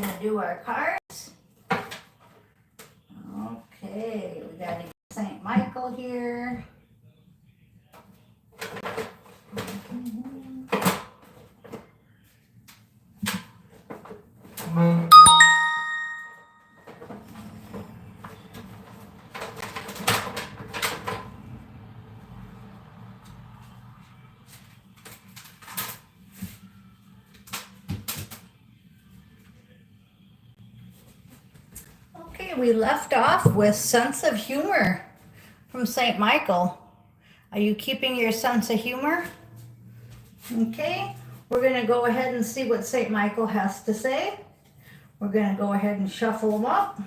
gonna do our cards. Okay, we got St. Michael here. Okay, we left off with sense of humor from St. Michael. Are you keeping your sense of humor? Okay, we're going to go ahead and see what St. Michael has to say. We're going to go ahead and shuffle them up.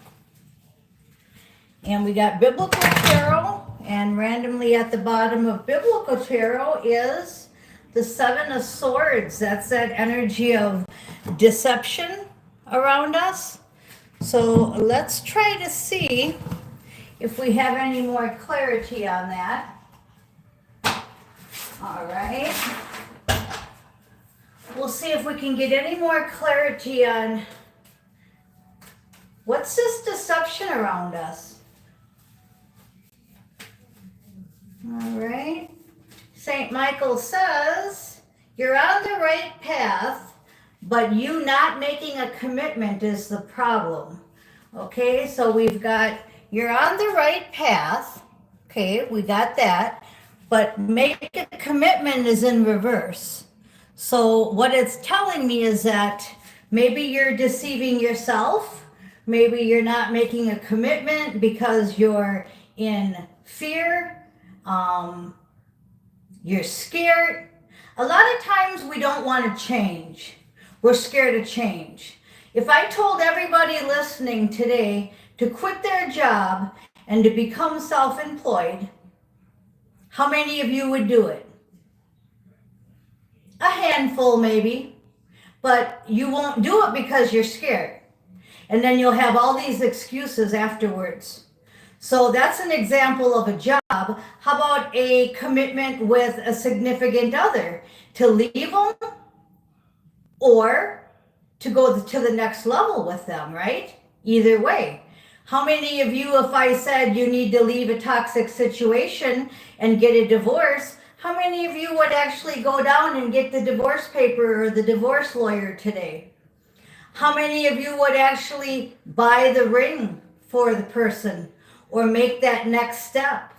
And we got Biblical Tarot, and randomly at the bottom of Biblical Tarot is the Seven of Swords. That's that energy of deception around us. So let's try to see if we have any more clarity on that. All right. We'll see if we can get any more clarity on what's this deception around us. All right. St. Michael says, you're on the right path, but you not making a commitment is the problem. Okay, so we've got, you're on the right path. Okay, we got that. But make a commitment is in reverse. So what it's telling me is that maybe you're deceiving yourself. Maybe you're not making a commitment because you're in fear. You're scared. A lot of times we don't want to change. We're scared of change. If I told everybody listening today to quit their job and to become self-employed, how many of you would do it? A handful maybe, but you won't do it because you're scared. And then you'll have all these excuses afterwards. So that's an example of a job. How about a commitment with a significant other? To leave them or to go to the next level with them, right? Either way. How many of you, if I said you need to leave a toxic situation and get a divorce, how many of you would actually go down and get the divorce paper or the divorce lawyer today? How many of you would actually buy the ring for the person or make that next step?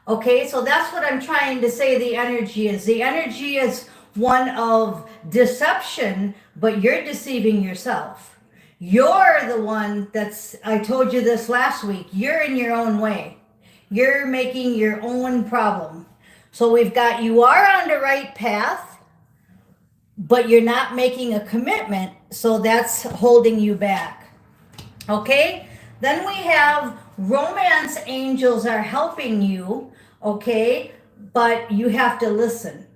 Okay, so that's what I'm trying to say the energy is. The energy is one of deception, but you're deceiving yourself. You're the one I told you this last week, you're in your own way. You're making your own problem. So we've got, you are on the right path, but you're not making a commitment, so that's holding you back. Okay? Then we have romance angels are helping you, okay? But you have to listen.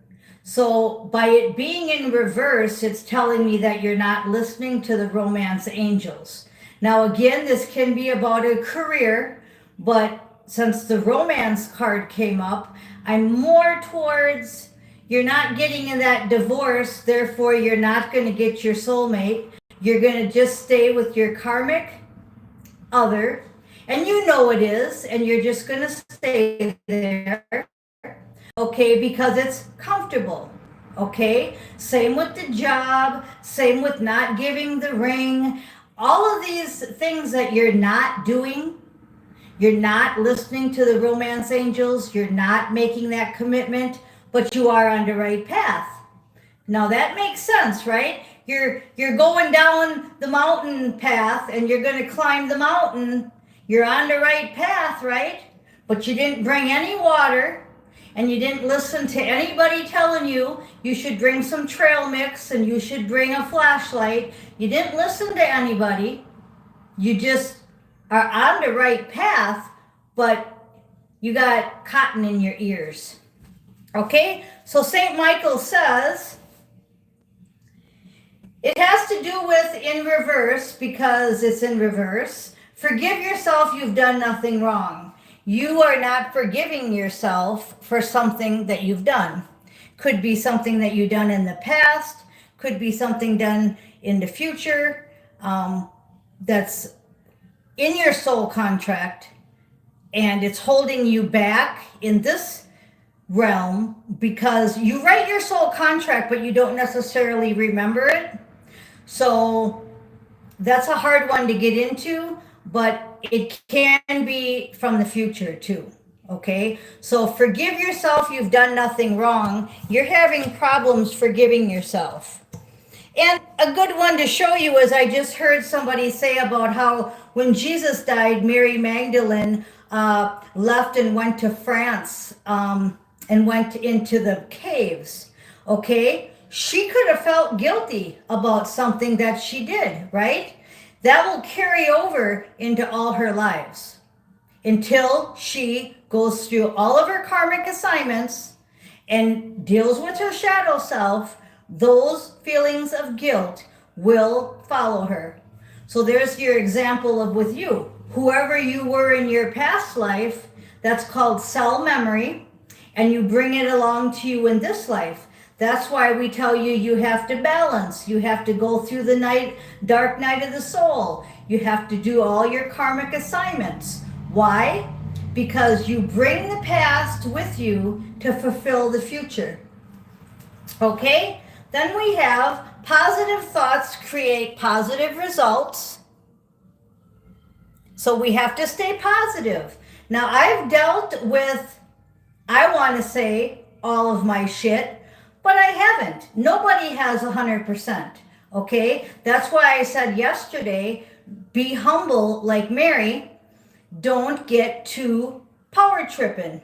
So by it being in reverse, it's telling me that you're not listening to the romance angels. Now again, this can be about a career, but since the romance card came up, I'm more towards you're not getting in that divorce, therefore you're not going to get your soulmate. You're going to just stay with your karmic other, and you know it is, and you're just going to stay there, okay, because it's comfortable, okay? Same with the job, same with not giving the ring. All of these things that you're not doing, you're not listening to the romance angels, you're not making that commitment, but you are on the right path. Now that makes sense, right? You're going down the mountain path and you're going to climb the mountain. You're on the right path, right? But you didn't bring any water and you didn't listen to anybody telling you you should bring some trail mix and you should bring a flashlight. You didn't listen to anybody. You just are on the right path, but you got cotton in your ears. Okay? So St. Michael says, it has to do with in reverse because it's in reverse. Forgive yourself, you've done nothing wrong. You are not forgiving yourself for something that you've done. Could be something that you've done in the past, could be something done in the future. that's in your soul contract, and it's holding you back in this realm because you write your soul contract, but you don't necessarily remember it. So that's a hard one to get into, but it can be from the future too. Okay, so forgive yourself. You've done nothing wrong. You're having problems forgiving yourself. And a good one to show you is I just heard somebody say about how when Jesus died, Mary Magdalene left and went to France and went into the caves. Okay, she could have felt guilty about something that she did, right? That will carry over into all her lives until she goes through all of her karmic assignments and deals with her shadow self. Those feelings of guilt will follow her. So there's your example of with you. Whoever you were in your past life, that's called cell memory, and you bring it along to you in this life. That's why we tell you you have to balance. You have to go through the dark night of the soul. You have to do all your karmic assignments. Why? Because you bring the past with you to fulfill the future. Okay? Then we have positive thoughts create positive results. So we have to stay positive. Now, I've dealt with, I want to say, all of my shit, but I haven't. Nobody has 100%. Okay? That's why I said yesterday, be humble like Mary. Don't get too power tripping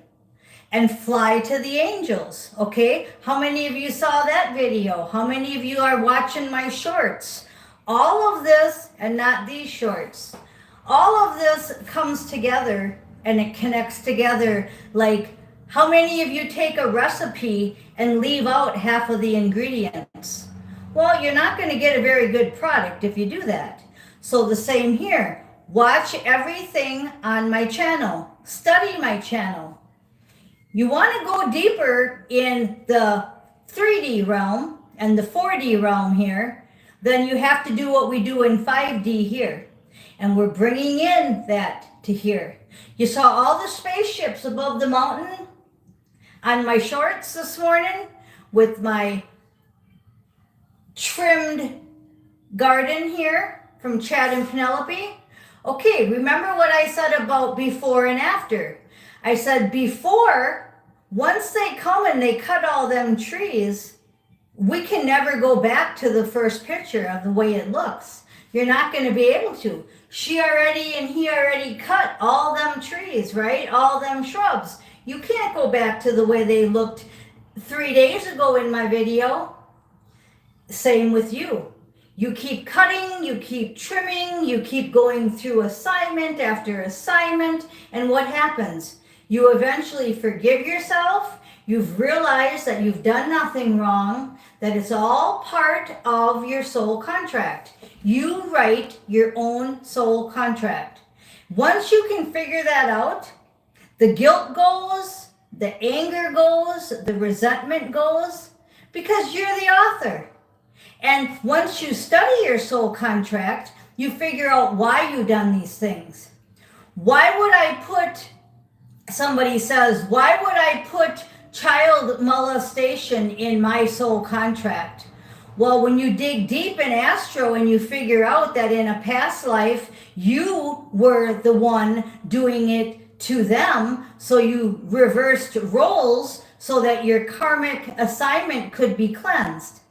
and fly to the angels. Okay? How many of you saw that video? How many of you are watching my shorts? All of this, and not these shorts, all of this comes together and it connects together. Like, how many of you take a recipe and leave out half of the ingredients? Well, you're not going to get a very good product if you do that. So the same here. Watch everything on my channel. Study my channel. You want to go deeper in the 3D realm and the 4D realm here, then you have to do what we do in 5D here. And we're bringing in that to here. You saw all the spaceships above the mountain on my shorts this morning with my trimmed garden here from Chad and Penelope. Okay, remember what I said about before and after. I said before, once they come and they cut all them trees, we can never go back to the first picture of the way it looks. You're not going to be able to. She already and he already cut all them trees, right? All them shrubs. You can't go back to the way they looked 3 days ago in my video. Same with you. You keep cutting, you keep trimming, you keep going through assignment after assignment, and what happens? You eventually forgive yourself. You've realized that you've done nothing wrong, that it's all part of your soul contract. You write your own soul contract. Once you can figure that out, the guilt goes, the anger goes, the resentment goes, because you're the author. And once you study your soul contract, you figure out why you've done these things. Why would I put, somebody says, why would I put child molestation in my soul contract? Well, when you dig deep in astro and you figure out that in a past life, you were the one doing it to them, so you reversed roles so that your karmic assignment could be cleansed.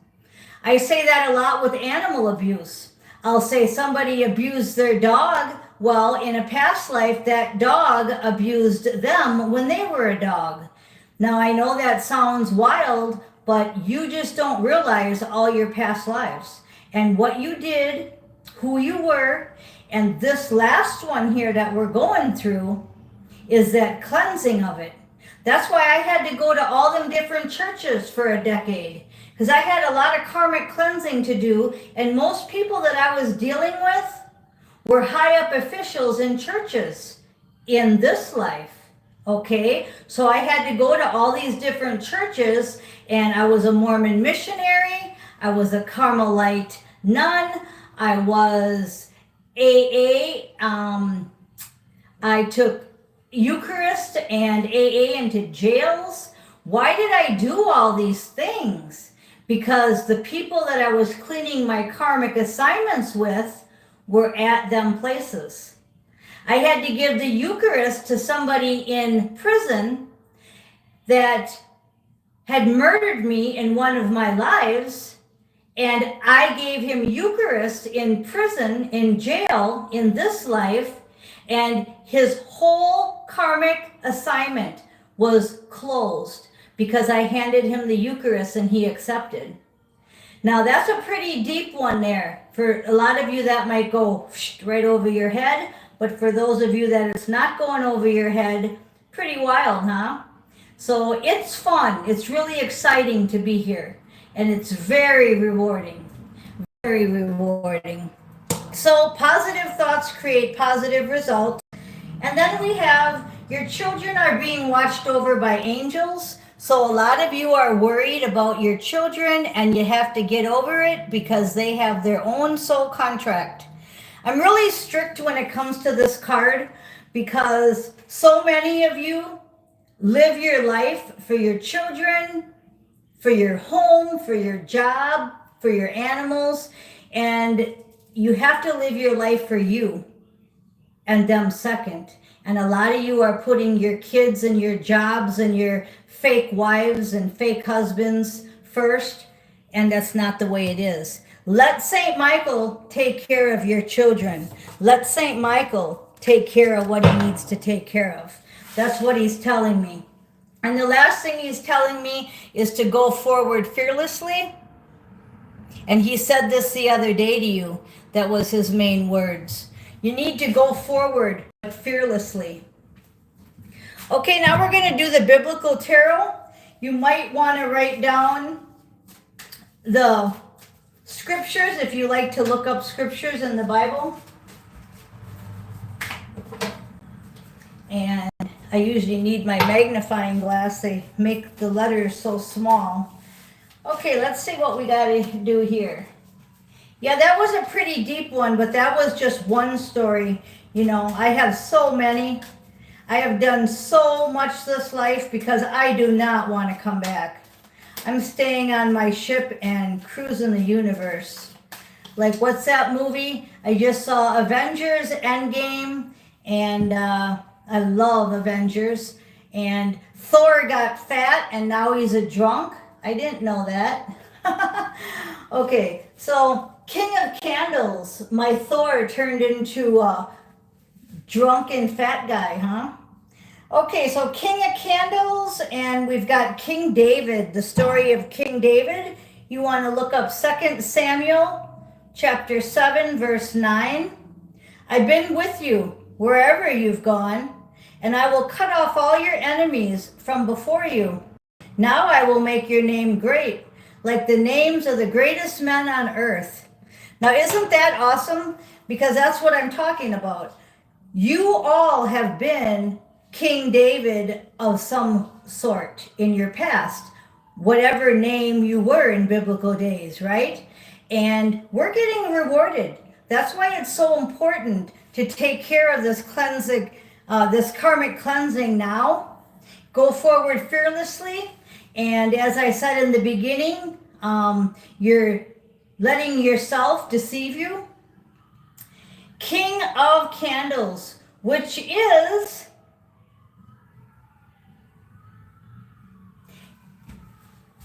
I say that a lot with animal abuse. I'll say somebody abused their dog. Well, in a past life, that dog abused them when they were a dog. Now, I know that sounds wild, but you just don't realize all your past lives and what you did, who you were, and this last one here that we're going through is that cleansing of it. That's why I had to go to all them different churches for a decade, because I had a lot of karmic cleansing to do, and most people that I was dealing with were high up officials in churches in this life. Okay, so I had to go to all these different churches, and I was a Mormon missionary, I was a Carmelite nun, I was AA. I took Eucharist and AA into jails. Why did I do all these things? Because the people that I was cleaning my karmic assignments with were at them places. I had to give the Eucharist to somebody in prison that had murdered me in one of my lives, and I gave him Eucharist in prison, in jail, in this life, and his whole karmic assignment was closed because I handed him the Eucharist and he accepted. Now that's a pretty deep one there. For a lot of you that might go right over your head, but for those of you that it's not going over your head, pretty wild, huh? So it's fun. It's really exciting to be here, and it's very rewarding. Very rewarding. So positive thoughts create positive results. And then we have your children are being watched over by angels. So a lot of you are worried about your children, and you have to get over it because they have their own soul contract. I'm really strict when it comes to this card because so many of you live your life for your children, for your home, for your job, for your animals, and you have to live your life for you and them second. And a lot of you are putting your kids and your jobs and your fake wives and fake husbands first, and that's not the way it is. Let St. Michael take care of your children. Let St. Michael take care of what he needs to take care of. That's what he's telling me. And the last thing he's telling me is to go forward fearlessly. And he said this the other day to you. That was his main words. You need to go forward fearlessly. Okay, now we're going to do the biblical tarot. You might want to write down the scriptures if you like to look up scriptures in the Bible. And I usually need my magnifying glass. They make the letters so small. Okay, let's see what we got to do here. Yeah, that was a pretty deep one, but that was just one story. You know, I have so many. I have done so much this life because I do not want to come back. I'm staying on my ship and cruising the universe. Like, what's that movie? I just saw Avengers Endgame, and I love Avengers. And Thor got fat, and now he's a drunk. I didn't know that. Okay, so King of Candles, my Thor turned into a drunken fat guy, huh? Okay, so King of Candles, and we've got King David, the story of King David. You want to look up 2 Samuel chapter 7, verse 9. I've been with you wherever you've gone, and I will cut off all your enemies from before you. Now I will make your name great, like the names of the greatest men on earth. Now, isn't that awesome? Because that's what I'm talking about. You all have been King David of some sort in your past, whatever name you were in biblical days, right? And we're getting rewarded. That's why it's so important to take care of this cleansing, this karmic cleansing now. Go forward fearlessly. And as I said in the beginning, you're letting yourself deceive you. King of Candles, which is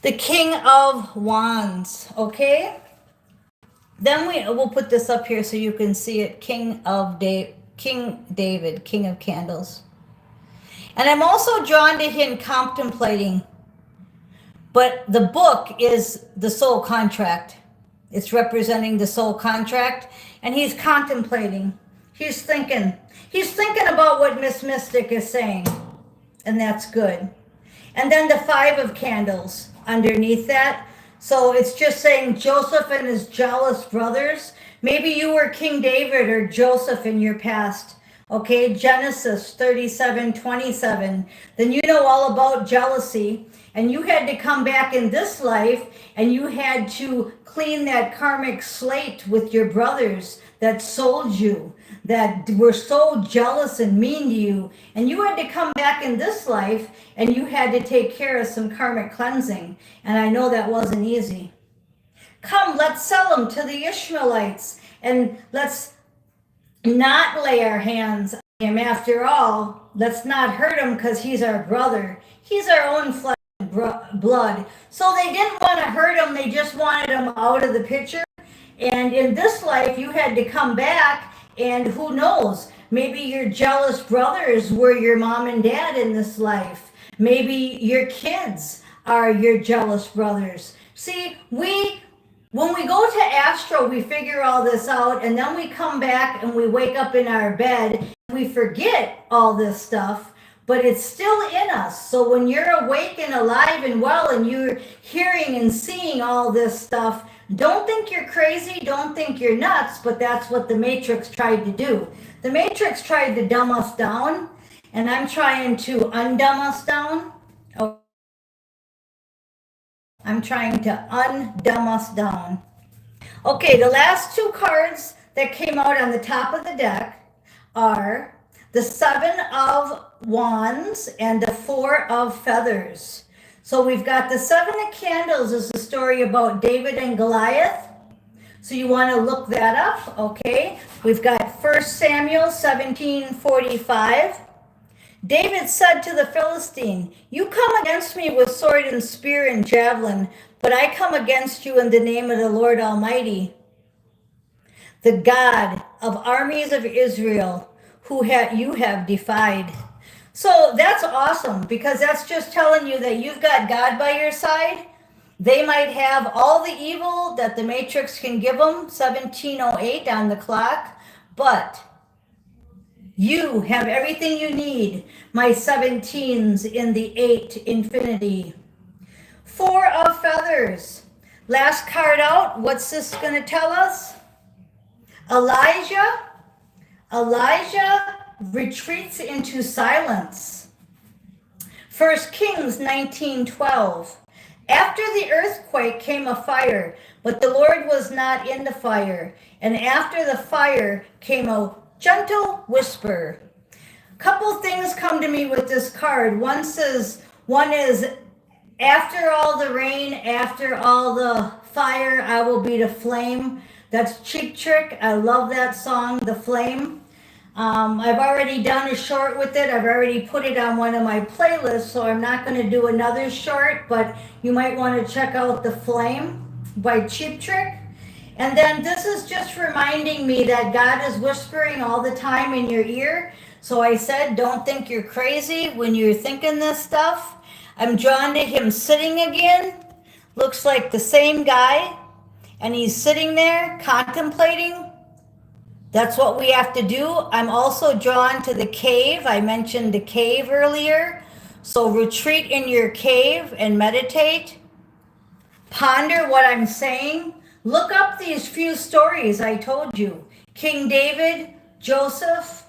the King of Wands, okay? Then we'll put this up here so you can see it. King David, King of Candles. And I'm also drawn to him contemplating. But the book is the soul contract. It's representing the soul contract. And he's contemplating. He's thinking. He's thinking about what Miss Mystic is saying. And that's good. And then the 5 of Candles underneath that. So it's just saying Joseph and his jealous brothers. Maybe you were King David or Joseph in your past. Okay, Genesis 37:27. Then you know all about jealousy. and you had to come back in this life and you had to clean that karmic slate with your brothers that sold you, that were so jealous and mean to you, and you had to come back in this life and you had to take care of some karmic cleansing. And I know that wasn't easy. Come, let's sell him to the Ishmaelites, and let's not lay our hands on him. After all, let's not hurt him because he's our brother. He's our own flesh and blood. So they didn't want to hurt him. They just wanted him out of the picture. And in this life, you had to come back, and who knows, maybe your jealous brothers were your mom and dad in this life. Maybe your kids are your jealous brothers. See, when we go to astro, we figure all this out, and then we come back and we wake up in our bed, and we forget all this stuff, but it's still in us. So when you're awake and alive and well, and you're hearing and seeing all this stuff, don't think you're crazy, don't think you're nuts, but that's what the Matrix tried to do. The Matrix tried to dumb us down, and I'm trying to undumb us down. I'm trying to undumb us down. Okay, the last two cards that came out on the top of the deck are the Seven of Wands and the Four of Feathers. So we've got the Seven of Candles is a story about David and Goliath. So you want to look that up, okay? We've got 1 Samuel 17:45. David said to the Philistine, "You come against me with sword and spear and javelin, but I come against you in the name of the Lord Almighty, the God of armies of Israel, who you have defied." So that's awesome, because that's just telling you that you've got God by your side. They might have all the evil that the Matrix can give them, 17:08 on the clock, but you have everything you need. My 17s in the 8 infinity. Four of Feathers. Last card out. What's this going to tell us? Elijah retreats into silence. 1 Kings 19:12. After the earthquake came a fire, but the Lord was not in the fire. And after the fire came a gentle whisper. Couple things come to me with this card. One is after all the rain, after all the fire, I will be the flame. That's Cheap Trick. I love that song, The Flame. I've already done a short with it. I've already put it on one of my playlists, so I'm not going to do another short, but you might want to check out The Flame by Cheap Trick. And then this is just reminding me that God is whispering all the time in your ear. So I said, don't think you're crazy when you're thinking this stuff. I'm drawn to him sitting again. Looks like the same guy. And he's sitting there contemplating. That's what we have to do. I'm also drawn to the cave. I mentioned the cave earlier. So retreat in your cave and meditate. Ponder what I'm saying. Look up these few stories I told you. King David, Joseph,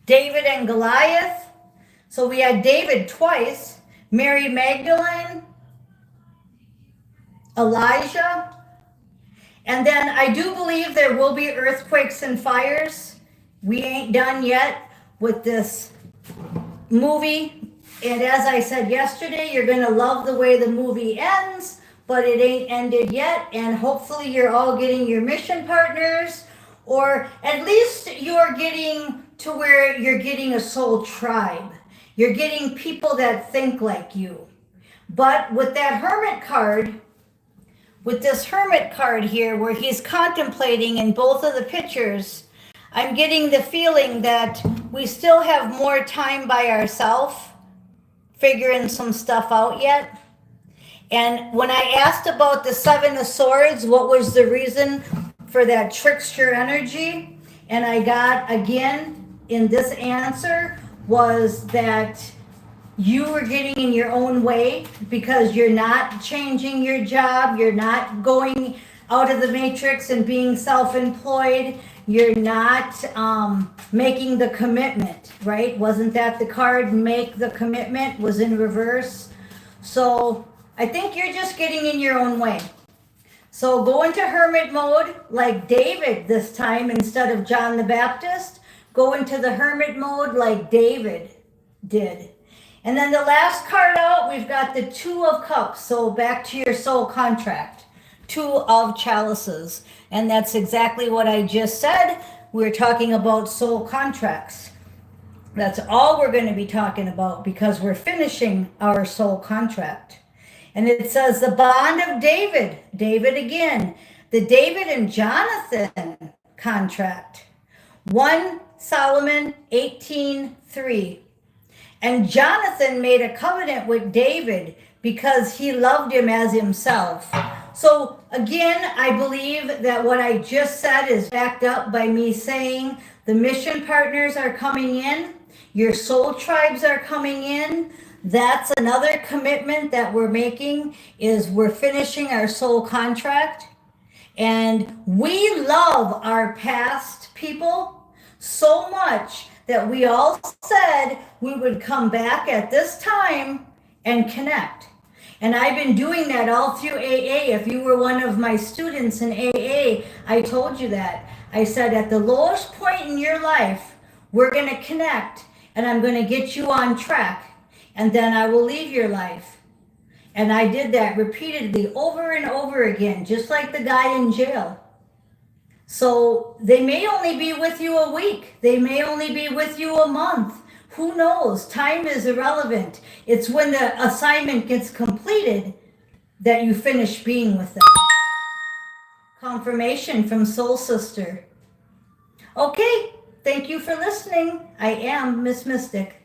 David and Goliath. So we had David twice, Mary Magdalene, Elijah. And then I do believe there will be earthquakes and fires. We ain't done yet with this movie. And as I said yesterday, you're going to love the way the movie ends, but it ain't ended yet. And hopefully you're all getting your mission partners, or at least you're getting to where you're getting a soul tribe. You're getting people that think like you. But with that Hermit card, with this Hermit card here, where he's contemplating in both of the pictures, I'm getting the feeling that we still have more time by ourselves, figuring some stuff out yet. And when I asked about the Seven of Swords, what was the reason for that trickster energy? And I got, again, in this answer, was that you were getting in your own way because you're not changing your job. You're not going out of the matrix and being self-employed. you're not making the commitment, right? Wasn't that the card, make the commitment, was in reverse? So I think you're just getting in your own way. So go into hermit mode like David this time instead of John the Baptist. Go into the hermit mode like David did. And then the last card out, we've got the Two of Cups. So back to your soul contract. Two of Chalices. And that's exactly what I just said. We're talking about soul contracts. That's all we're going to be talking about because we're finishing our soul contract. And it says the bond of David, David again, the David and Jonathan contract. 1 Solomon 18:3. And Jonathan made a covenant with David because he loved him as himself. So again, I believe that what I just said is backed up by me saying the mission partners are coming in, your soul tribes are coming in. That's another commitment that we're making, is we're finishing our soul contract. And we love our past people so much that we all said we would come back at this time and connect. And I've been doing that all through AA. If you were one of my students in AA, I told you that. I said at the lowest point in your life, we're going to connect and I'm going to get you on track. And then I will leave your life. And I did that repeatedly over and over again, just like the guy in jail. So they may only be with you a week. They may only be with you a month. Who knows? Time is irrelevant. It's when the assignment gets completed that you finish being with them. Confirmation from Soul Sister. Okay, thank you for listening. I am Miss Mystic.